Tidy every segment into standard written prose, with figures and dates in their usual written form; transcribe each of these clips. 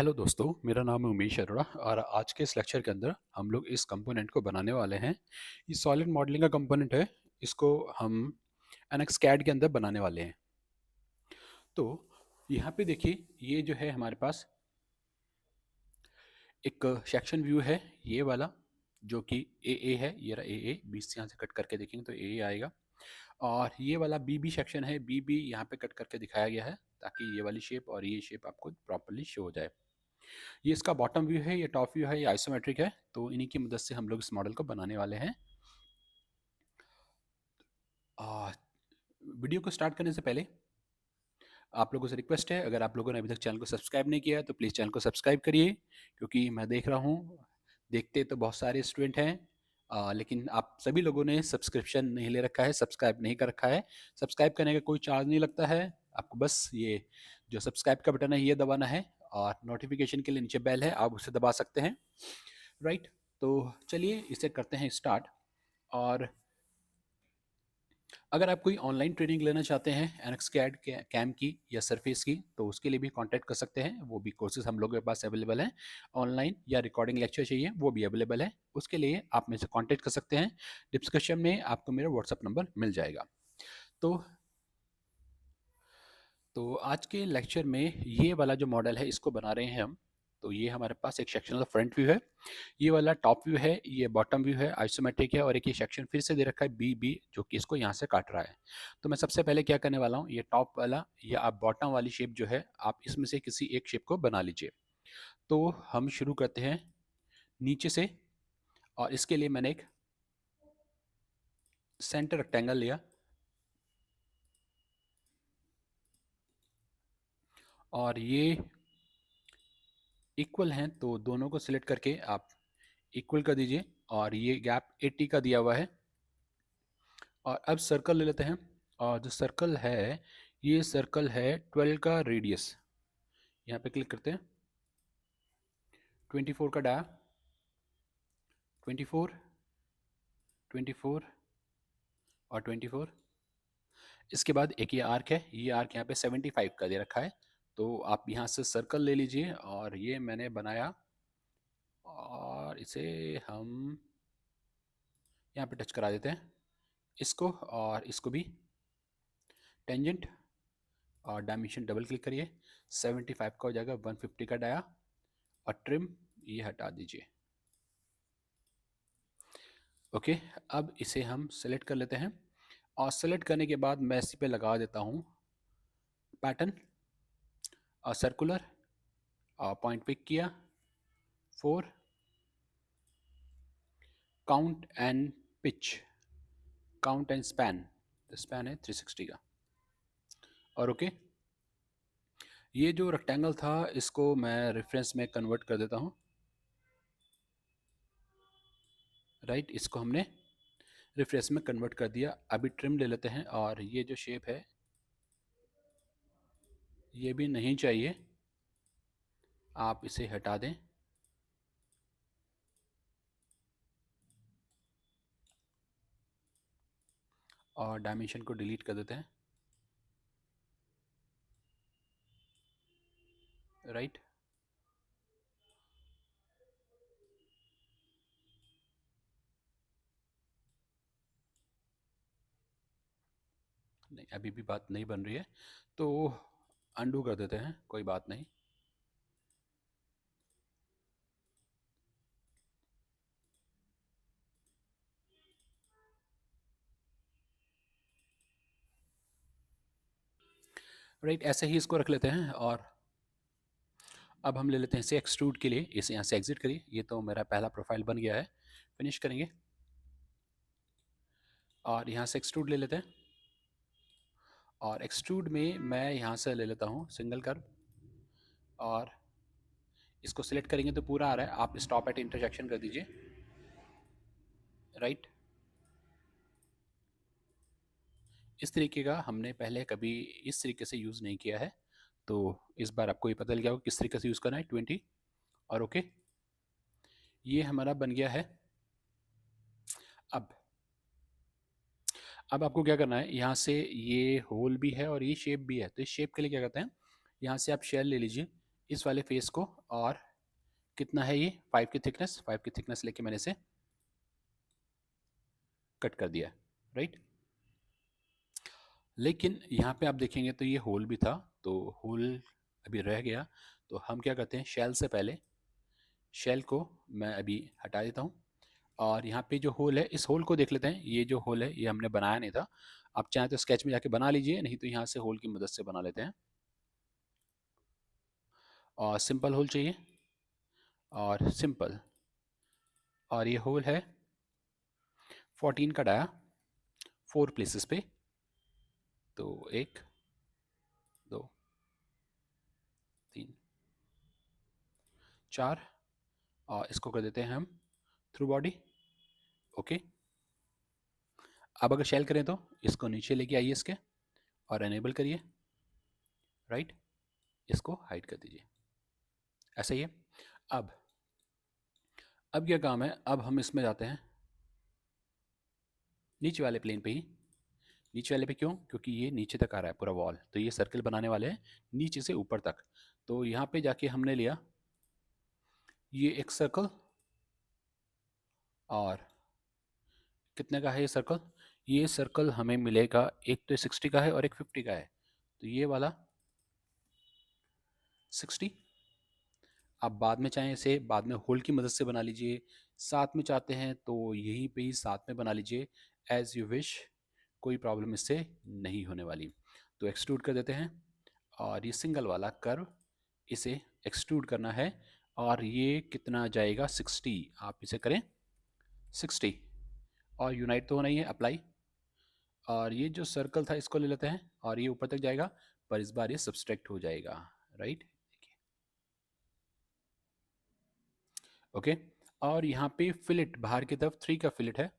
Hello दोस्तों, मेरा नाम है उमेश अरोड़ा और आज के इस लेक्चर के अंदर हम लोग इस कंपोनेंट को बनाने वाले हैं। ये सॉलिड मॉडलिंग का कंपोनेंट है। इसको हम एनएक्स कैड के अंदर बनाने वाले हैं। तो यहाँ पे देखिए, ये जो है हमारे पास एक सेक्शन व्यू है, ये वाला, जो कि ए है। ये रहा ए, बीच से यहाँ से कट करके देखेंगे तो ए आएगा। और ये वाला बी सेक्शन है, बी यहाँ पे कट करके दिखाया गया है ताकि ये वाली शेप और ये शेप आपको प्रॉपरली शो हो जाए। ये इसका बॉटम व्यू है, ये टॉप व्यू है, ये आइसोमेट्रिक है। तो इन्हीं की मदद से हम लोग इस मॉडल को बनाने वाले हैं। वीडियो को स्टार्ट करने से पहले आप लोगों से रिक्वेस्ट है, अगर आप लोगों ने अभी तक चैनल को सब्सक्राइब नहीं किया है तो प्लीज़ चैनल को सब्सक्राइब करिए, क्योंकि मैं देख रहा हूँ, देखते तो बहुत सारे स्टूडेंट हैं, लेकिन आप सभी लोगों ने सब्सक्रिप्शन नहीं ले रखा है, सब्सक्राइब नहीं कर रखा है। सब्सक्राइब करने का कोई चार्ज नहीं लगता है, आपको बस ये जो सब्सक्राइब का बटन है ये दबाना है, और नोटिफिकेशन के लिए नीचे बेल है, आप उसे दबा सकते हैं। राइट, तो चलिए इसे करते हैं स्टार्ट। और अगर आप कोई ऑनलाइन ट्रेनिंग लेना चाहते हैं एनएक्स कैड कैम की या सरफेस की, तो उसके लिए भी कांटेक्ट कर सकते हैं। वो भी कोर्सेज हम लोगों के पास अवेलेबल हैं। ऑनलाइन या रिकॉर्डिंग लेक्चर चाहिए वो भी अवेलेबल है, उसके लिए आप मेरे से कांटेक्ट कर सकते हैं। डिस्क्रिप्शन में आपको मेरा व्हाट्सअप नंबर मिल जाएगा। तो आज के लेक्चर में ये वाला जो मॉडल है इसको बना रहे हैं हम। तो ये हमारे पास एक सेक्शन का फ्रंट व्यू है, ये वाला टॉप व्यू है, ये बॉटम व्यू है, आइसोमेट्रिक है, और एक ये सेक्शन फिर से दे रखा है बी जो कि इसको यहाँ से काट रहा है। तो मैं सबसे पहले क्या करने वाला हूँ, ये टॉप वाला या आप बॉटम वाली शेप जो है, आप इसमें से किसी एक शेप को बना लीजिए। तो हम शुरू करते हैं नीचे से, और इसके लिए मैंने एक सेंटर रेक्टेंगल लिया, और ये इक्वल हैं तो दोनों को सिलेक्ट करके आप इक्वल कर दीजिए, और ये गैप 80 का दिया हुआ है। और अब सर्कल ले लेते हैं, और जो सर्कल है, ये सर्कल है 12 का रेडियस। यहाँ पे क्लिक करते हैं, 24 का डाया, 24, 24 और 24। इसके बाद एक ये आर्क है, ये आर्क यहाँ पे 75 का दे रखा है। तो आप यहाँ से सर्कल ले लीजिए, और ये मैंने बनाया, और इसे हम यहाँ पे टच करा देते हैं इसको, और इसको भी टेंजेंट, और डायमेंशन डबल क्लिक करिए, 75 का हो जाएगा, 150 का डाया, और ट्रिम ये हटा दीजिए। ओके, अब इसे हम सेलेक्ट कर लेते हैं, और सेलेक्ट करने के बाद मैं इसी पे लगा देता हूँ पैटर्न, और सर्कुलर, और पॉइंट पिक किया, 4, count and pitch, count and span, span है 360 का, और ओके। ये जो रेक्टेंगल था इसको मैं रेफरेंस में कन्वर्ट कर देता हूँ। राइट, इसको हमने रेफरेंस में कन्वर्ट कर दिया। अभी ट्रिम ले लेते हैं, और ये जो शेप है ये भी नहीं चाहिए, आप इसे हटा दें, और डायमेंशन को डिलीट कर देते हैं। राइट, नहीं अभी भी बात नहीं बन रही है, तो अंडू कर देते हैं, कोई बात नहीं। राइट, ऐसे ही इसको रख लेते हैं। और अब हम ले लेते हैं इसे एक्सट्रूड के लिए, इसे यहाँ से एग्जिट करिए। ये तो मेरा पहला प्रोफाइल बन गया है, फिनिश करेंगे, और यहाँ से एक्सट्रूड ले लेते हैं। और एक्सट्रूड में मैं यहाँ से ले लेता हूँ सिंगल कर्व, और इसको सिलेक्ट करेंगे तो पूरा आ रहा है, आप स्टॉप एट इंटरसेक्शन कर दीजिए। राइट, इस तरीके का हमने पहले कभी इस तरीके से यूज़ नहीं किया है, तो इस बार आपको ये पता लग गया होगा किस तरीके से यूज़ करना है। 20 और ओके, ये हमारा बन गया है। अब आपको क्या करना है, यहाँ से ये होल भी है और ये शेप भी है, तो इस शेप के लिए क्या करते हैं, यहाँ से आप शेल ले लीजिए, इस वाले फेस को, और कितना है ये 5 की थिकनेस, 5 की थिकनेस लेके मैंने इसे कट कर दिया, राइट। लेकिन यहाँ पे आप देखेंगे तो ये होल भी था, तो होल अभी रह गया। तो हम क्या करते हैं, शेल से पहले शेल को मैं अभी हटा देता हूँ, और यहाँ पे जो होल है इस होल को देख लेते हैं। ये जो होल है ये हमने बनाया नहीं था, आप चाहें तो स्केच में जाके बना लीजिए, नहीं तो यहाँ से होल की मदद से बना लेते हैं। और सिंपल होल चाहिए, और सिंपल, और ये होल है 14 का डाया 4 प्लेसेस पे। तो 1 2 3 4, और इसको कर देते हैं हम थ्रू बॉडी। ओके, अब अगर शेल करें तो इसको नीचे लेके आइए इसके, और एनेबल करिए, राइट। इसको हाइड कर दीजिए, ऐसा ही है। अब क्या काम है, अब हम इसमें जाते हैं नीचे वाले प्लेन पे ही। नीचे वाले पे क्यों, क्योंकि ये नीचे तक आ रहा है पूरा वॉल, तो ये सर्कल बनाने वाले हैं नीचे से ऊपर तक। तो यहाँ पे जाके हमने लिया ये एक सर्कल, और कितने का है ये सर्कल, ये सर्कल हमें मिलेगा, एक तो 60 का है और एक 50 का है, तो ये वाला 60। आप बाद में चाहें इसे बाद में होल की मदद से बना लीजिए, साथ में चाहते हैं तो यहीं पे ही साथ में बना लीजिए, एज यू विश, कोई प्रॉब्लम इससे नहीं होने वाली। तो एक्सट्रूड कर देते हैं, और ये सिंगल वाला कर्व इसे एक्सट्रूड करना है, और ये कितना जाएगा 60, आप इसे करें 60, और यूनाइट तो होना ही है, अप्लाई। और ये जो सर्कल था इसको ले लेते हैं, और ये ऊपर तक जाएगा, पर इस बार ये सब्सट्रैक्ट हो जाएगा, राइट। ओके, और यहाँ पे फिलेट बाहर की तरफ 3 का फिलेट है,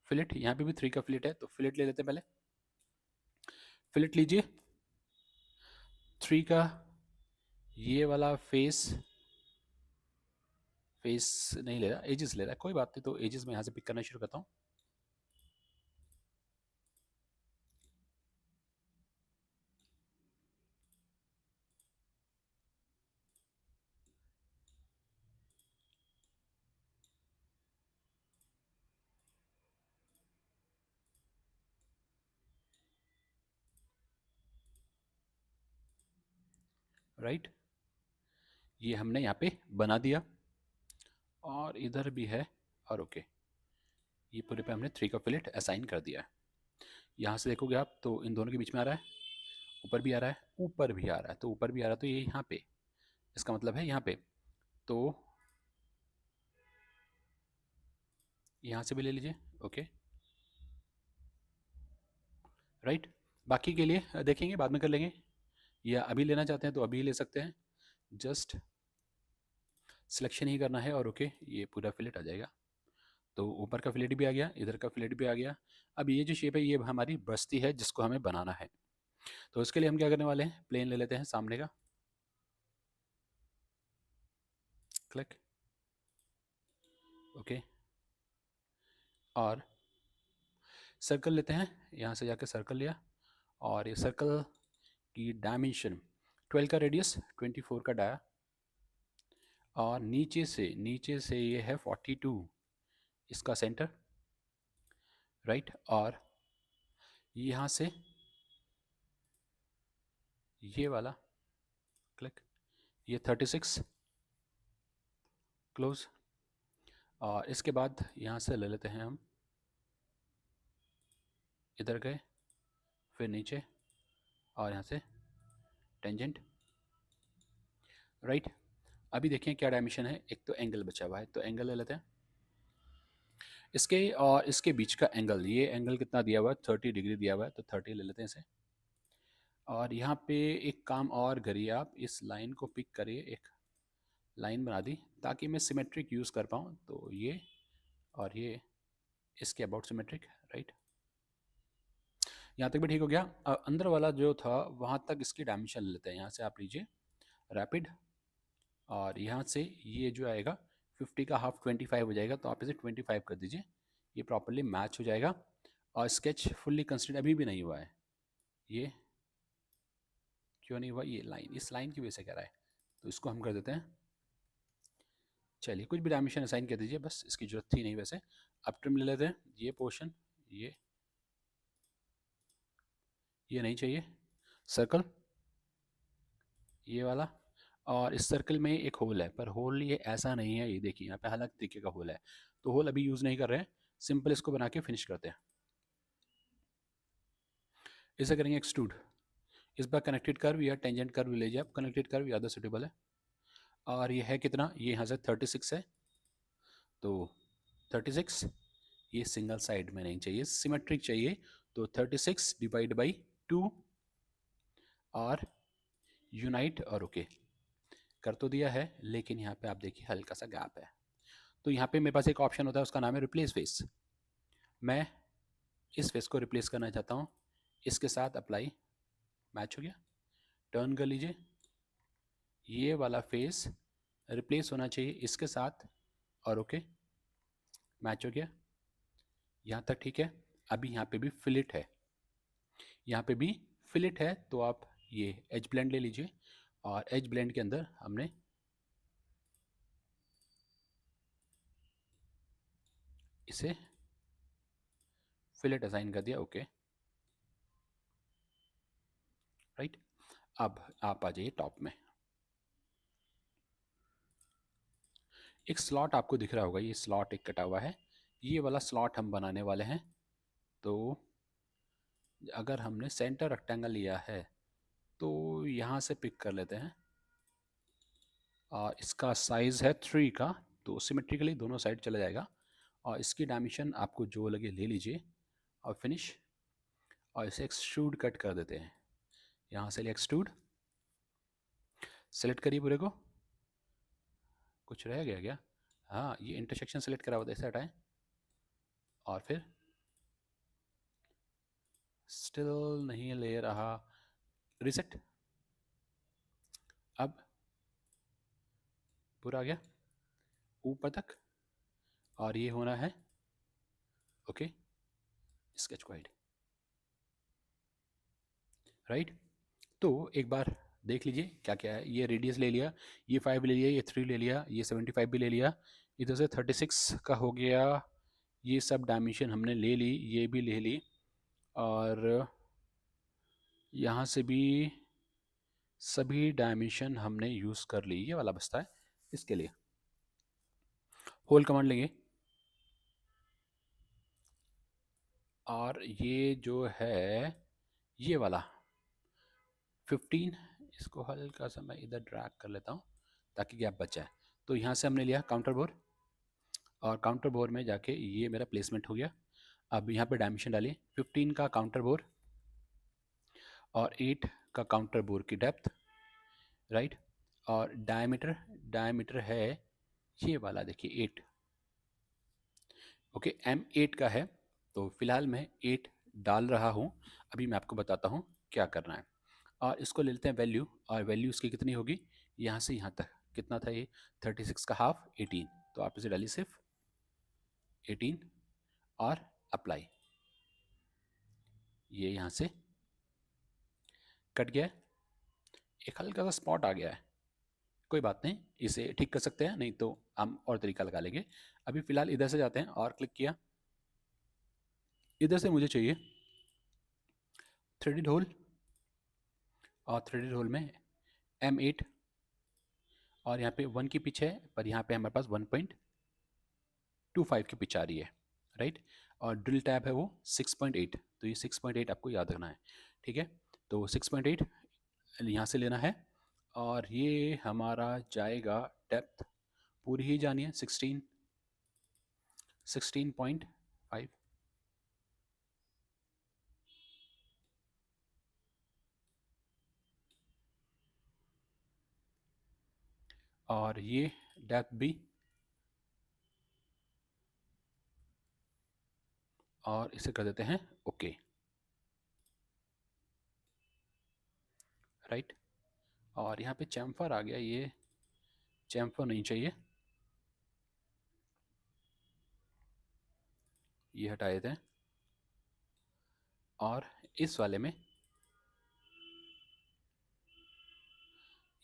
फिलेट यहाँ पे भी 3 का फिलेट है, तो फिलेट ले लेते हैं पहले। फिलेट लीजिए 3 का, ये वाला फेस, फेस नहीं ले रहा, एजेस ले रहा है, कोई बात नहीं, तो एजेस में यहाँ से पिक करना शुरू करता हूँ। राइट, ये हमने यहाँ पे बना दिया, और इधर भी है, और ओके, ये पूरे पे हमने 3 का फिलेट असाइन कर दिया है। यहाँ से देखोगे आप तो इन दोनों के बीच में आ रहा है, ऊपर भी आ रहा है, ऊपर भी आ रहा है, तो ऊपर भी आ रहा है, तो ये यहाँ पे, इसका मतलब है यहाँ पे, तो यहाँ से भी ले लीजिए, ओके, राइट। बाकी के लिए देखेंगे, बाद में कर लेंगे, या अभी लेना चाहते हैं तो अभी ले सकते हैं, जस्ट सिलेक्शन ही करना है, और ओके, ये पूरा फिलेट आ जाएगा। तो ऊपर का फिलेट भी आ गया, इधर का फिलेट भी आ गया। अब ये जो शेप है ये हमारी बस्ती है जिसको हमें बनाना है, तो इसके लिए हम क्या करने वाले हैं, प्लेन ले लेते हैं सामने का, क्लिक, ओके, और सर्कल लेते हैं, यहाँ से जाकर सर्कल लिया, और ये सर्कल की डायमेंशन 12 का रेडियस, 24 का डाया, और नीचे से ये है 42 इसका सेंटर, राइट। और यहाँ से ये वाला, क्लिक, ये 36 क्लोज, और इसके बाद यहाँ से ले लेते हैं हम, इधर गए, फिर नीचे, और यहाँ से टेंजेंट, राइट। अभी देखें क्या डायमेंशन है, एक तो एंगल बचा हुआ है, तो एंगल ले लेते हैं इसके, और इसके बीच का एंगल, ये एंगल कितना दिया हुआ है, 30 डिग्री दिया हुआ है, तो 30 ले लेते हैं इसे। और यहाँ पे एक काम और करिए, आप इस लाइन को पिक करिए, एक लाइन बना दी ताकि मैं सिमेट्रिक यूज़ कर पाऊँ, तो ये और ये इसके अबाउट सिमेट्रिक, राइट। यहाँ तक भी ठीक हो गया। अंदर वाला जो था वहाँ तक इसकी डायमेंशन ले लेते हैं, यहाँ से आप लीजिए रैपिड, और यहाँ से ये जो आएगा 50 का हाफ 25 हो जाएगा, तो आप इसे 25 कर दीजिए, ये प्रॉपरली मैच हो जाएगा। और स्केच फुल्ली कंसिडर अभी भी नहीं हुआ है, ये क्यों नहीं हुआ, ये लाइन, इस लाइन की वजह से कह रहा है, तो इसको हम कर देते हैं, चलिए कुछ भी डायमेंशन असाइन कर दीजिए, बस इसकी जरूरत थी नहीं वैसे। अब ट्रिम ले लेते हैं, ये पोर्शन, ये नहीं चाहिए, सर्कल ये वाला, और इस सर्कल में एक होल है, पर होल ये ऐसा नहीं है, ये देखिए यहाँ पे अलग तरीके का होल है, तो होल अभी यूज़ नहीं कर रहे हैं, सिंपल इसको बना के फिनिश करते हैं। इसे करेंगे एक्सट्रूड, इस बार कनेक्टेड कर्व या टेंजेंट कर्व ले लीजिए आप, कनेक्टेड कर्व ज़्यादा सुटेबल है। और ये है कितना, ये यहाँ से 36 है, तो 36, ये सिंगल साइड में नहीं चाहिए, सिमेट्रिक चाहिए, तो 36 डिवाइड बाई 2 और यूनाइट और ओके कर तो दिया है, लेकिन यहाँ पे आप देखिए हल्का सा गैप है, तो यहाँ पे मेरे पास एक ऑप्शन होता है, उसका नाम है रिप्लेस फेस। मैं इस फेस को रिप्लेस करना चाहता हूँ, इसके साथ अप्लाई, मैच हो गया, टर्न कर लीजिए, ये वाला फेस रिप्लेस होना चाहिए इसके साथ, और ओके मैच हो गया, यहाँ तक ठीक है। अभी यहाँ पे भी फिलिट है, यहाँ पे भी फिलिट है, तो आप ये एज ब्लेंड ले लीजिए, और एज ब्लेंड के अंदर हमने इसे फिलेट असाइन कर दिया, ओके राइट। अब आप आ जाइए टॉप में, एक स्लॉट आपको दिख रहा होगा, ये स्लॉट एक कटा हुआ है, ये वाला स्लॉट हम बनाने वाले हैं। तो अगर हमने सेंटर रेक्टेंगल लिया है, तो यहाँ से पिक कर लेते हैं, और इसका साइज़ है 3 का, तो सिमेट्रिकली दोनों साइड चला जाएगा, और इसकी डायमेंशन आपको जो लगे ले लीजिए, और फिनिश, और इसे एक्सट्रूड कट कर देते हैं, यहाँ से एक्सट्रूड सेलेक्ट करिए पूरे को, कुछ रह गया क्या, हाँ ये इंटरसेक्शन सेलेक्ट करा हुआ था, इसे हटाएं, और फिर स्टिल नहीं ले रहा, रिसेट, अब पूरा आ गया ऊपर तक, और ये होना है ओके स्केच वाइड, राइट। तो एक बार देख लीजिए क्या क्या है, ये रेडियस ले लिया, ये 5 ले लिया, ये 3 ले लिया, ये 75 भी ले लिया, इधर से 36 का हो गया, ये सब डायमेंशन हमने ले ली, ये भी ले ली, और यहाँ से भी सभी डायमेंशन हमने यूज़ कर ली, ये वाला बचता है, इसके लिए होल कमांड लेंगे, और ये जो है ये वाला 15, इसको हल्का सा मैं इधर ड्रैग कर लेता हूँ ताकि गैप बच जाए। तो यहाँ से हमने लिया काउंटर बोर, और काउंटर बोर में जाके ये मेरा प्लेसमेंट हो गया। अब यहाँ पे डायमेंशन डालिए, 15 का काउंटर बोर और 8 का काउंटर बोर की डेप्थ, राइट। और डायमीटर, डायमीटर है ये वाला देखिए 8, ओके M8 का है, तो फिलहाल मैं 8 डाल रहा हूँ, अभी मैं आपको बताता हूँ क्या करना है। और इसको ले लेते हैं वैल्यू, और वैल्यू इसकी कितनी होगी, यहाँ से यहाँ तक कितना था ये 36 का हाफ 18, तो आप इसे डालिए सिर्फ 18 और अप्लाई, ये यहाँ से कट गया है, एक हल्का सा स्पॉट आ गया है, कोई बात नहीं, इसे ठीक कर सकते हैं, नहीं तो हम और तरीका लगा लेंगे। अभी फ़िलहाल इधर से जाते हैं, और क्लिक किया, इधर से मुझे चाहिए थ्रेडेड होल, और थ्रेडेड होल में M8, और यहाँ पे 1 की पिच है, पर यहाँ पे हमारे पास 1.25 की पिच आ रही है, राइट। और ड्रिल टैब है वो 6.8, तो ये 6.8 आपको याद रखना है, ठीक है। तो 6.8 यहाँ से लेना है, और ये हमारा जाएगा डेप्थ पूरी ही जानी है 16.5, और ये डेप्थ भी, और इसे कर देते हैं ओके, राइट। और यहाँ पे चैम्फर आ गया, ये चैम्फर नहीं चाहिए, ये हटा देते हैं, और इस वाले में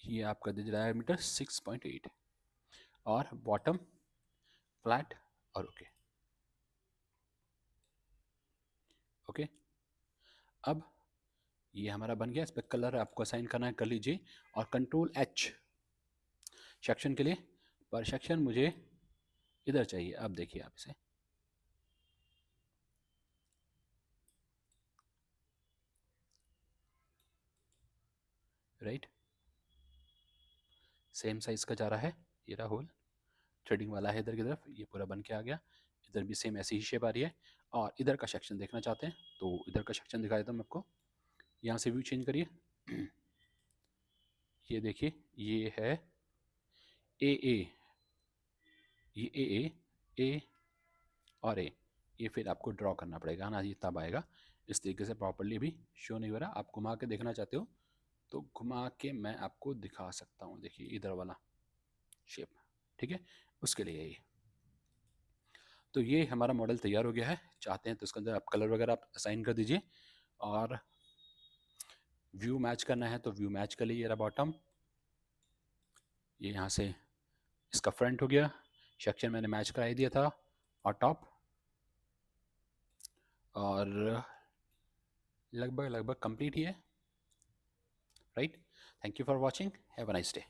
ये आपका डायमीटर 6.8 और बॉटम फ्लैट और ओके। ओके, अब ये हमारा बन गया। इस पर कलर आपको असाइन करना है, कर लीजिए। और कंट्रोल एच सेक्शन के लिए, पर सेक्शन मुझे इधर चाहिए। अब देखिए आप इसे, राइट, सेम साइज का जा रहा है। ये रहा होल, थ्रेडिंग वाला है इधर की तरफ, ये पूरा बन के आ गया। इधर भी सेम ऐसी ही शेप आ रही है। और इधर का सेक्शन देखना चाहते हैं तो इधर का सेक्शन दिखा देता हूँ मैं आपको। यहाँ से व्यू चेंज करिए। ये देखिए, ये है ए ए, ये ए और ए। ये फिर आपको ड्रॉ करना पड़ेगा ना, ये तब आएगा। इस तरीके से प्रॉपर्ली भी शो नहीं हो रहा। आप घुमा के देखना चाहते हो तो घुमा के मैं आपको दिखा सकता हूँ। देखिए इधर वाला शेप, ठीक है, उसके लिए ये। तो ये हमारा मॉडल तैयार हो गया है। चाहते हैं तो इसके अंदर आप कलर वगैरह आप असाइन कर दीजिए। और व्यू मैच करना है तो व्यू मैच कर लीजिए। बॉटम, ये यहाँ से इसका फ्रंट हो गया, सेक्शन मैंने मैच करा ही दिया था। और टॉप, और लगभग लगभग कंप्लीट ही है, right. Thank you for watching, have a nice day.